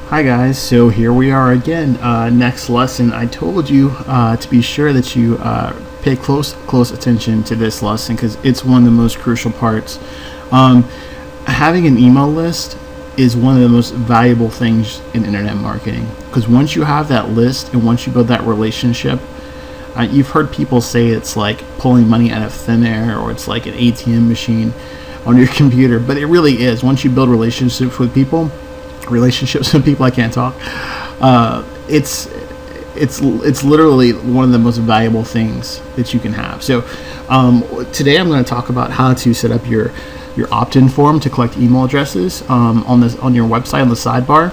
Hi guys, so here we are again, next lesson. I told you to be sure that you pay close attention to this lesson because it's one of the most crucial parts. Having an email list is one of the most valuable things in internet marketing, because once you have that list and once you build that relationship, you've heard people say it's like pulling money out of thin air, or it's like an ATM machine on your computer, but it really is. Once you build relationships with people, I can't talk. It's literally one of the most valuable things that you can have. So today I'm going to talk about how to set up your opt-in form to collect email addresses on your website on the sidebar.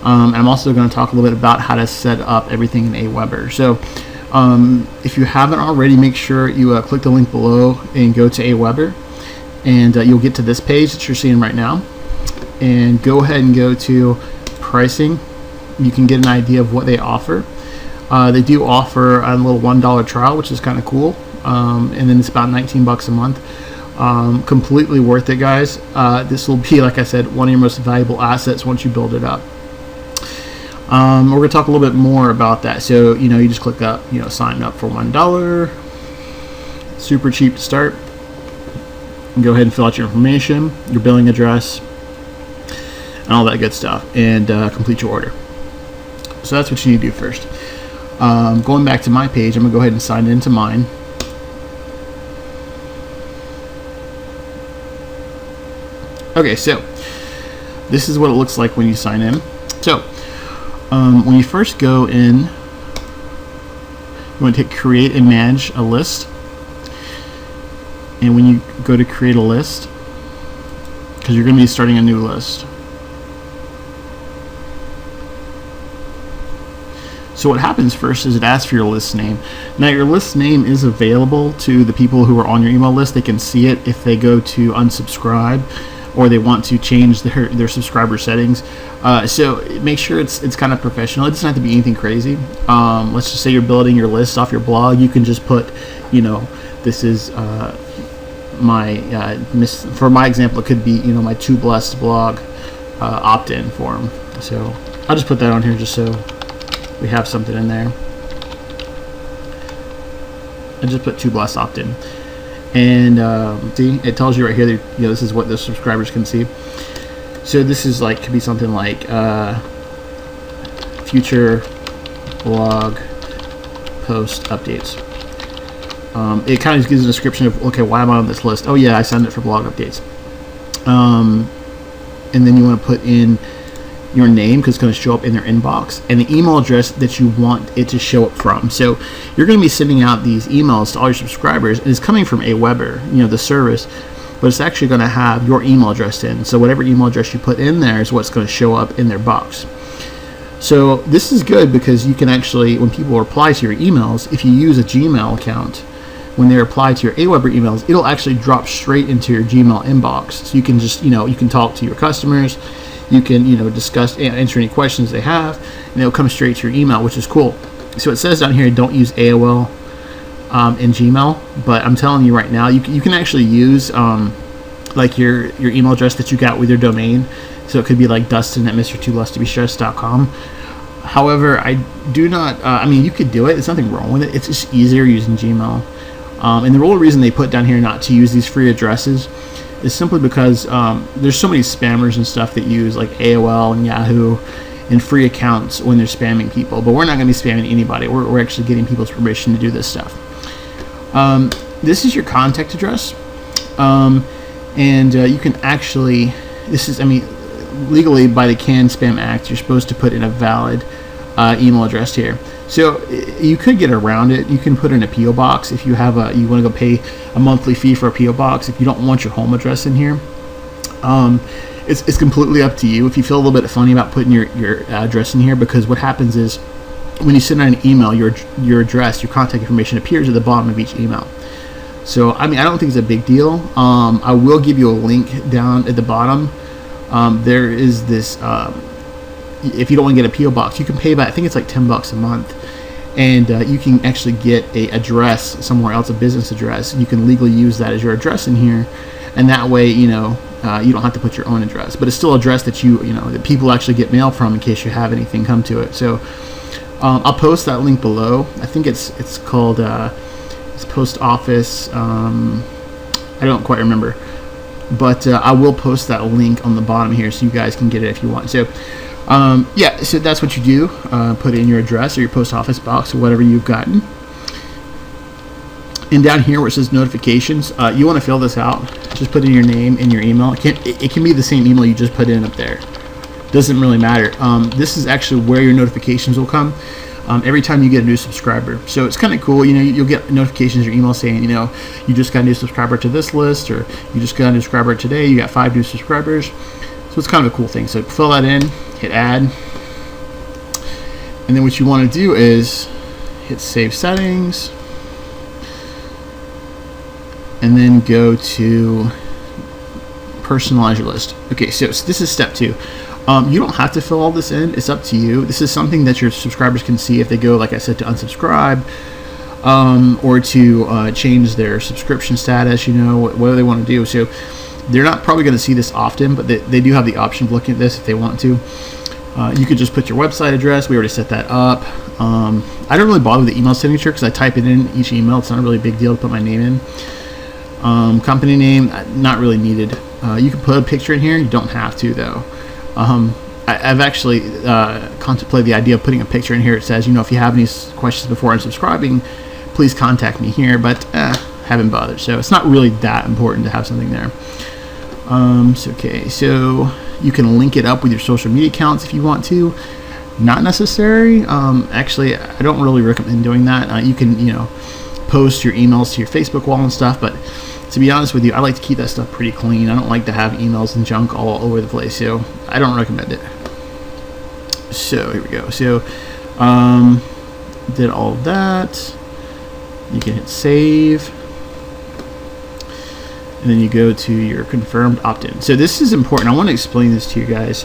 And I'm also going to talk a little bit about how to set up everything in Aweber. So if you haven't already, make sure you click the link below and go to Aweber, and you'll get to this page that you're seeing right now. And go ahead and go to pricing. You can get an idea of what they offer. They do offer a little $1 trial, which is kind of cool, and then it's about $19 a month. Completely worth it, guys. This will be, like I said, one of your most valuable assets once you build it up. We're going to talk a little bit more about that. So you just click up, sign up for $1. Super cheap to start. And go ahead and fill out your information, your billing address, and all that good stuff, and complete your order. So that's what you need to do first. Going back to my page, I'm going to go ahead and sign into mine. Okay, so this is what it looks like when you sign in. So when you first go in, you want to hit create and manage a list. And when you go to create a list, because you're going to be starting a new list. So what happens first is it asks for your list name. Now your list name is available to the people who are on your email list. They can see it if they go to unsubscribe, or they want to change their subscriber settings. So make sure it's kind of professional. It doesn't have to be anything crazy. Let's just say you're building your list off your blog. You can just put, this is for my example, it could be my Too Blessed blog opt-in form. So I'll just put that on here just so we have something in there. I just put Too Blessed opt-in, and see, it tells you right here that this is what the subscribers can see. So this is could be something like future blog post updates. It kind of gives a description of, okay, why am I on this list? Oh yeah, I signed it for blog updates. And then you want to put in your name, because it's going to show up in their inbox, and the email address that you want it to show up from. So you're going to be sending out these emails to all your subscribers, and it's coming from Aweber, the service, but it's actually going to have your email address in. So whatever email address you put in there is what's going to show up in their box. So this is good because you can actually, when people reply to your emails, if you use a Gmail account, when they reply to your Aweber emails, it'll actually drop straight into your Gmail inbox. So you can just, you can talk to your customers. You can, discuss, answer any questions they have, and it'll come straight to your email, which is cool. So it says down here, don't use AOL in Gmail, but I'm telling you right now, you can actually use your email address that you got with your domain. So it could be like Dustin at Mr.TooLessToBeStressed.com. However, I do not. You could do it. There's nothing wrong with it. It's just easier using Gmail. And the real reason they put down here not to use these free addresses is simply because there's so many spammers and stuff that use like AOL and Yahoo and free accounts when they're spamming people. But we're not going to be spamming anybody. We're actually getting people's permission to do this stuff. This is your contact address, and you can actually. This is, legally by the Can Spam Act, you're supposed to put in a valid email address here. So you could get around it. You can put in a PO box if you have you want to go pay a monthly fee for a PO box. If you don't want your home address in here, it's completely up to you. If you feel a little bit funny about putting your address in here, because what happens is when you send out an email, your address, your contact information appears at the bottom of each email. So I don't think it's a big deal. I will give you a link down at the bottom. There is this. If you don't want to get a PO box, you can pay about, I think it's like $10 a month, and you can actually get a address somewhere else, a business address. You can legally use that as your address in here, and that way, you don't have to put your own address, but it's still an address that that people actually get mail from in case you have anything come to it. So I'll post that link below. I think it's called it's post office. I don't quite remember, but I will post that link on the bottom here so you guys can get it if you want. So yeah, so that's what you do. Put in your address or your post office box or whatever you've gotten. And down here where it says notifications, you want to fill this out. Just put in your name and your email. It can be the same email you just put in up there. Doesn't really matter. This is actually where your notifications will come every time you get a new subscriber. So it's kind of cool. You'll get notifications or email saying, you just got a new subscriber to this list, or you just got a new subscriber today. You got 5 new subscribers. So it's kind of a cool thing. So fill that in, hit add, and then what you want to do is hit save settings. And then go to personalize your list. Okay, so this is step 2. You don't have to fill all this in. It's up to you. This is something that your subscribers can see if they go, like I said, to unsubscribe or to change their subscription status, whatever they want to do. So they're not probably going to see this often, but they do have the option of looking at this if they want to. You could just put your website address. We already set that up. I don't really bother with the email signature because I type it in each email. It's not a really big deal to put my name in. Company name, not really needed. You can put a picture in here. You don't have to, though. I've actually contemplated the idea of putting a picture in here. It says, if you have any questions before unsubscribing, please contact me here, but haven't bothered. So it's not really that important to have something there. So you can link it up with your social media accounts if you want to. Not necessary. Actually, I don't really recommend doing that. You can, post your emails to your Facebook wall and stuff, but to be honest with you, I like to keep that stuff pretty clean. I don't like to have emails and junk all over the place, so I don't recommend it. So here we go. So did all of that. You can hit save, and then you go to your confirmed opt-in. So this is important. I want to explain this to you guys.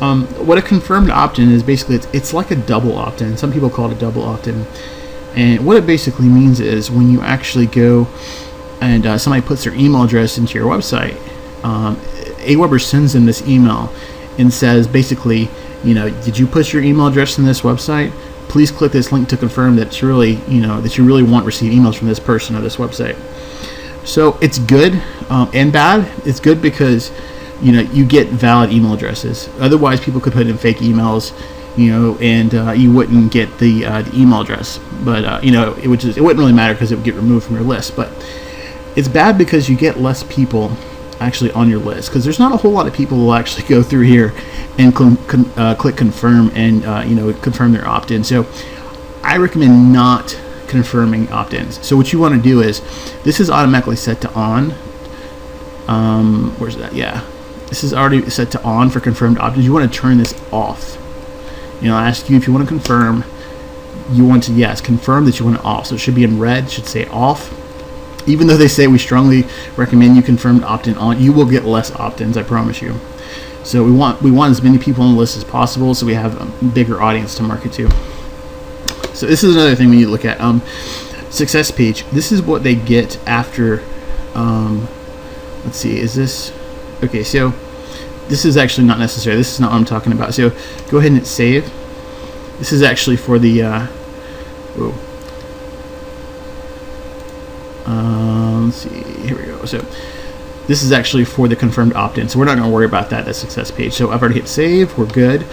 What a confirmed opt-in is, basically it's like a double opt-in. Some people call it a double opt-in. And what it basically means is when you actually go and somebody puts their email address into your website, Aweber sends them this email and says, basically, did you put your email address in this website? Please click this link to confirm that you really want to receive emails from this person or this website. So it's good and bad. It's good because you get valid email addresses. Otherwise, people could put in fake emails, and you wouldn't get the email address. But it wouldn't really matter because it would get removed from your list. But it's bad because you get less people actually on your list, because there's not a whole lot of people who will actually go through here and click confirm and confirm their opt-in. So I recommend not confirming opt-ins. So what you want to do is, this is automatically set to on. Where's that? Yeah, this is already set to on for confirmed opt-ins. You want to turn this off. I ask you if you want to confirm. You want to, yes, confirm that you want it off. So it should be in red. It should say off. Even though they say we strongly recommend you confirm opt-in on, you will get less opt-ins, I promise you. So we want as many people on the list as possible, so we have a bigger audience to market to. So this is another thing we need to look at. Success page. This is what they get after. Let's see. Is this okay? So this is actually not necessary. This is not what I'm talking about. So go ahead and hit save. This is actually for the. Let's see. Here we go. So this is actually for the confirmed opt-in. So we're not going to worry about that success page. So I've already hit save. We're good.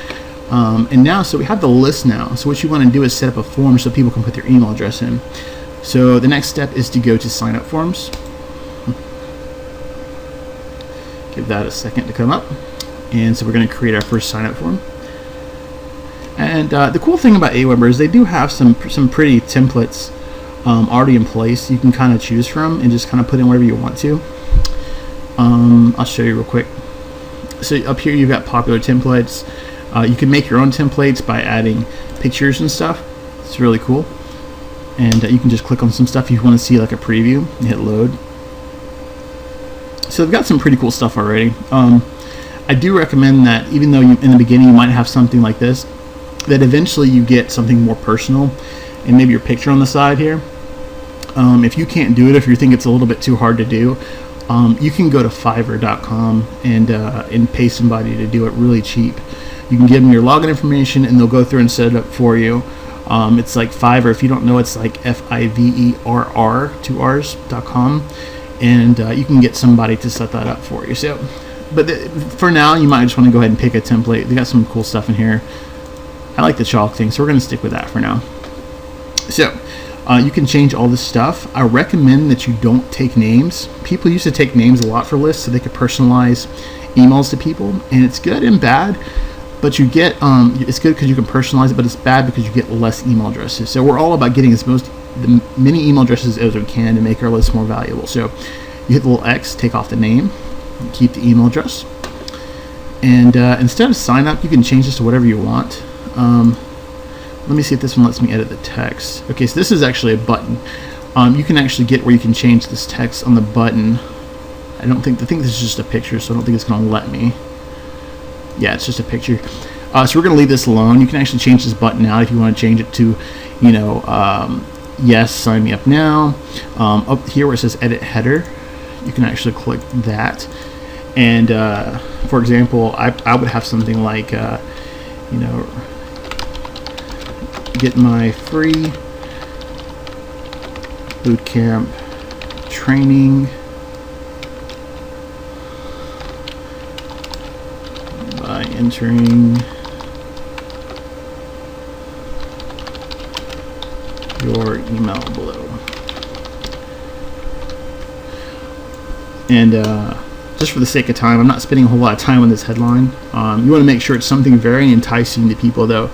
And now, so we have the list now. So what you want to do is set up a form so people can put their email address in. So the next step is to go to sign up forms. Give that a second to come up. And so we're going to create our first sign up form. And the cool thing about Aweber is they do have some pretty templates already in place you can kind of choose from and just kind of put in whatever you want to. I'll show you real quick. So up here you've got popular templates. You can make your own templates by adding pictures and stuff. It's really cool. And you can just click on some stuff if you want to see like a preview and hit load. So they've got some pretty cool stuff already. I do recommend that even though in the beginning you might have something like this, that eventually you get something more personal and maybe your picture on the side here. If you can't do it, if you think it's a little bit too hard to do, You can go to Fiverr.com and pay somebody to do it really cheap. You can give them your login information, and they'll go through and set it up for you. It's like Fiverr. If you don't know, it's like Fiverr, 2 R's.com, and you can get somebody to set that up for you. So, but for now, you might just want to go ahead and pick a template. They got some cool stuff in here. I like the chalk thing, so we're going to stick with that for now. So, you can change all this stuff. I recommend that you don't take names. People used to take names a lot for lists so they could personalize emails to people, and it's good and bad. But you get, it's good because you can personalize it, but it's bad because you get less email addresses. So we're all about getting many email addresses as we can to make our list more valuable. So you hit the little X, take off the name, keep the email address. And instead of sign up, you can change this to whatever you want. Let me see if this one lets me edit the text. Okay, so this is actually a button. You can actually get where you can change this text on the button. I think this is just a picture, so I don't think it's going to let me. Yeah, it's just a picture. So we're going to leave this alone. You can actually change this button out if you want to change it to, yes, sign me up now. Up here where it says edit header, you can actually click that. And for example, I would have something like, get my free bootcamp training by entering your email below. And just for the sake of time, I'm not spending a whole lot of time on this headline. You want to make sure it's something very enticing to people, though.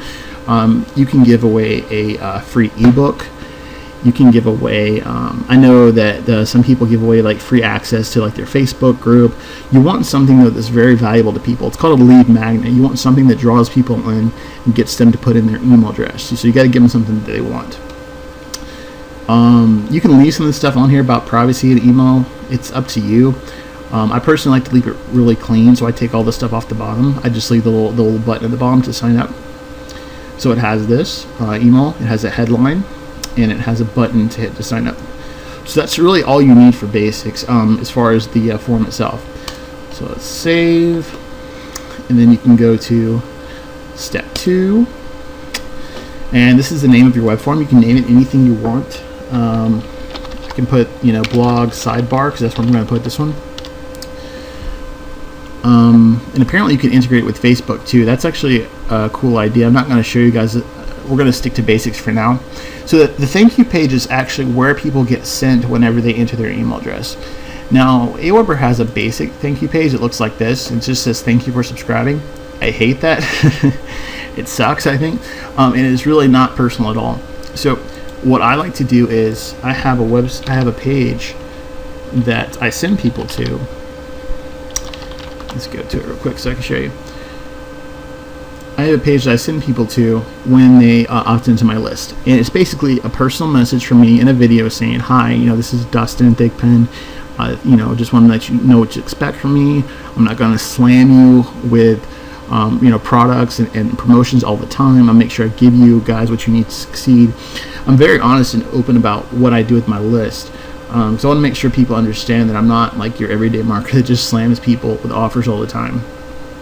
You can give away a free ebook. You can give away, I know that some people give away like free access to like their Facebook group. You want something though that's very valuable to people. It's called a lead magnet. You want something that draws people in and gets them to put in their email address. So you got to give them something that they want. You can leave some of the stuff on here about privacy and email. It's up to you. I personally like to leave it really clean, so I take all the stuff off the bottom. I just leave the little button at the bottom to sign up. So it has this email, it has a headline, and it has a button to hit to sign up. So that's really all you need for basics as far as the form itself. So let's save, and then you can go to step 2. And this is the name of your web form. You can name it anything you want. I can put, blog sidebar, because that's where I'm going to put this one. And apparently you can integrate it with Facebook too. That's actually a cool idea. I'm not going to show you guys. We're going to stick to basics for now. So the thank you page is actually where people get sent whenever they enter their email address. Now, Aweber has a basic thank you page. It looks like this. It just says thank you for subscribing. I hate that. It sucks, I think. And it's really not personal at all. So what I like to do is I have a page that I send people to. Let's go to it real quick so I can show you. I have a page that I send people to when they opt into my list. And it's basically a personal message from me in a video saying, hi, this is Dustin Thigpen. Just want to let you know what to expect from me. I'm not going to slam you with, products and promotions all the time. I'll make sure I give you guys what you need to succeed. I'm very honest and open about what I do with my list. So I want to make sure people understand that I'm not like your everyday marketer that just slams people with offers all the time.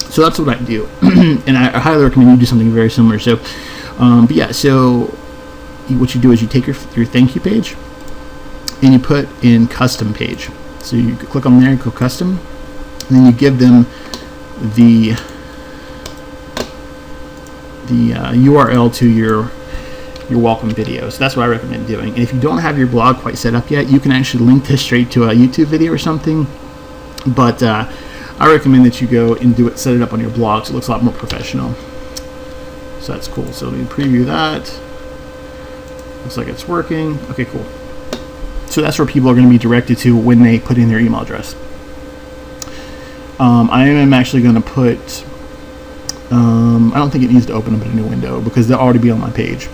So that's what I do, and I highly recommend you do something very similar. So, but yeah, so what you do is you take your thank you page, and you put in custom page. So you click on there, go custom, and then you give them the URL to your welcome video. So that's what I recommend doing. And if you don't have your blog quite set up yet, you can actually link this straight to a YouTube video or something. But I recommend that you go and set it up on your blog so it looks a lot more professional. So that's cool. So let me preview that. Looks like it's working. Okay, cool. So that's where people are going to be directed to when they put in their email address. I am actually going to put, I don't think it needs to open up a new window because they'll already be on my page.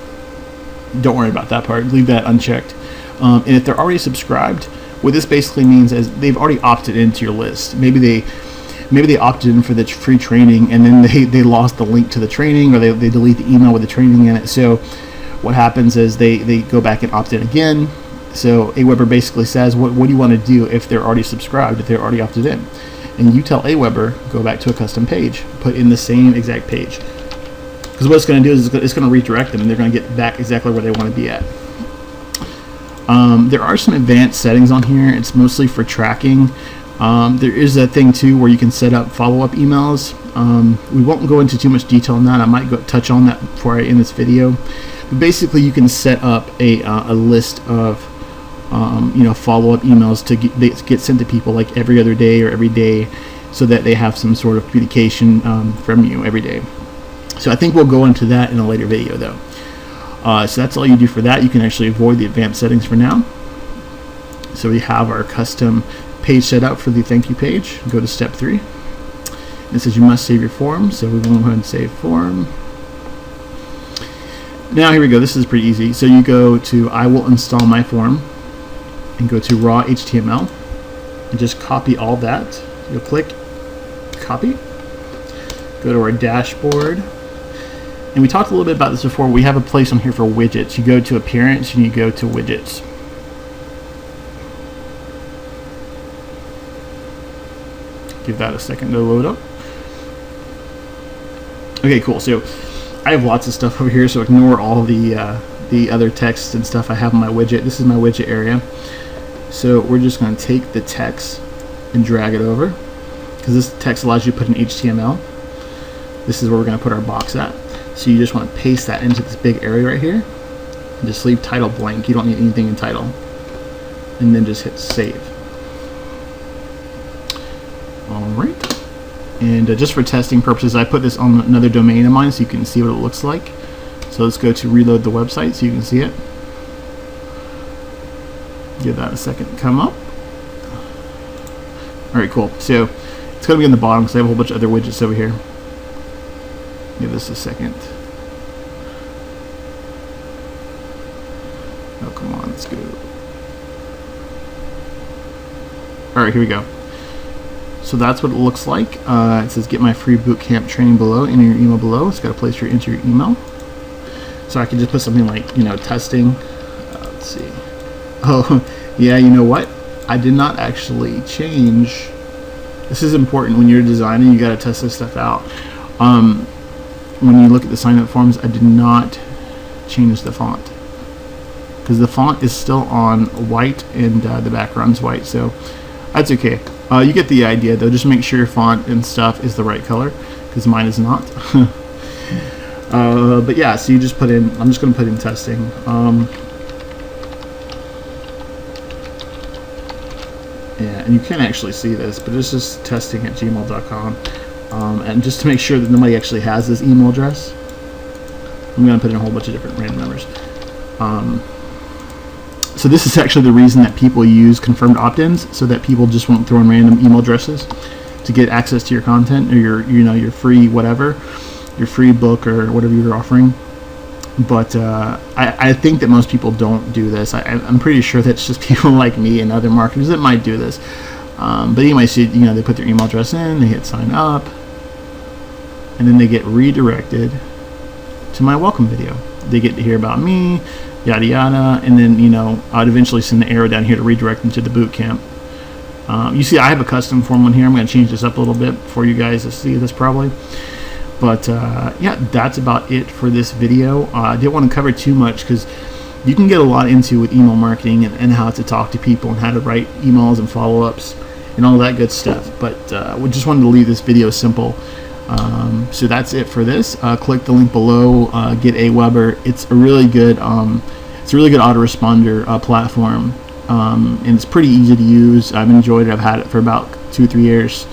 Don't worry about that part. Leave that unchecked. And if they're already subscribed, what this basically means is they've already opted into your list. Maybe they opted in for the free training and then they lost the link to the training, or they delete the email with the training in it. So what happens is they go back and opt in again, So Aweber basically says, what do you want to do if they're already subscribed, if they're already opted in? And you tell Aweber, go back to a custom page, put in the same exact page. Because what it's going to do is it's going to redirect them, and they're going to get back exactly where they want to be at. There are some advanced settings on here. It's mostly for tracking. There is a thing too where you can set up follow-up emails. We won't go into too much detail on that. I might touch on that before I end this video. But basically, you can set up a list of follow-up emails to get sent to people like every other day or every day, so that they have some sort of communication from you every day. So I think we'll go into that in a later video though. So that's all you do for that. You can actually avoid the advanced settings for now. So we have our custom page set up for the thank you page. Go to step 3. It says you must save your form, so we will go ahead and save form. Now here we go. This is pretty easy. So you go to I will install my form and go to raw HTML and just copy all that. You'll click copy. Go to our dashboard. And we talked a little bit about this before. We have a place on here for widgets. You go to appearance and you go to widgets. Give that a second to load up. Okay, cool. So I have lots of stuff over here, so ignore all the other text and stuff I have in my widget. This is my widget area. So we're just going to take the text and drag it over, because this text allows you to put in HTML. This is where we're going to put our box at. So you just want to paste that into this big area right here, and just leave title blank. You don't need anything in title, and then just hit save. Alright, and just for testing purposes, I put this on another domain of mine so you can see what it looks like. So let's go to reload the website so you can see it. Give that a second to come up. Alright, cool. So it's going to be on the bottom because I have a whole bunch of other widgets over here. Give this a second. Oh, come on, let's go. Alright, here we go. So that's what it looks like. It says get my free bootcamp training below, enter your email below. It's got a place for you to enter your email. So I can just put something like, testing. Let's see. Oh, yeah, you know what? I did not actually change. This is important when you're designing. You got to test this stuff out. When you look at the sign up forms, I did not change the font, because the font is still on white and the background's white, so that's okay. You get the idea though. Just make sure your font and stuff is the right color, because mine is not. But yeah, so you just put in, I'm just going to put in testing. Yeah, and you can't actually see this, but it's just testing@gmail.com. And just to make sure that nobody actually has this email address, I'm going to put in a whole bunch of different random numbers. So this is actually the reason that people use confirmed opt-ins, so that people just won't throw in random email addresses to get access to your content or your free whatever, your free book or whatever you're offering. But I think that most people don't do this. I'm pretty sure that's just people like me and other marketers that might do this. But anyway, so they put their email address in, they hit sign up, and then they get redirected to my welcome video. They get to hear about me, yada yada, and then I'd eventually send the arrow down here to redirect them to the boot camp. You see I have a custom form on here. I'm going to change this up a little bit for you guys to see this probably. But yeah, that's about it for this video. I didn't want to cover too much because you can get a lot into with email marketing and how to talk to people and how to write emails and follow-ups and all that good stuff. But we just wanted to leave this video simple. So that's it for this. Click the link below. Get Aweber. It's a really good autoresponder platform, and it's pretty easy to use. I've enjoyed it. I've had it for about 2-3 years,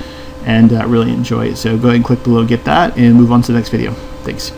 and really enjoy it. So go ahead and click below, get that, and move on to the next video. Thanks.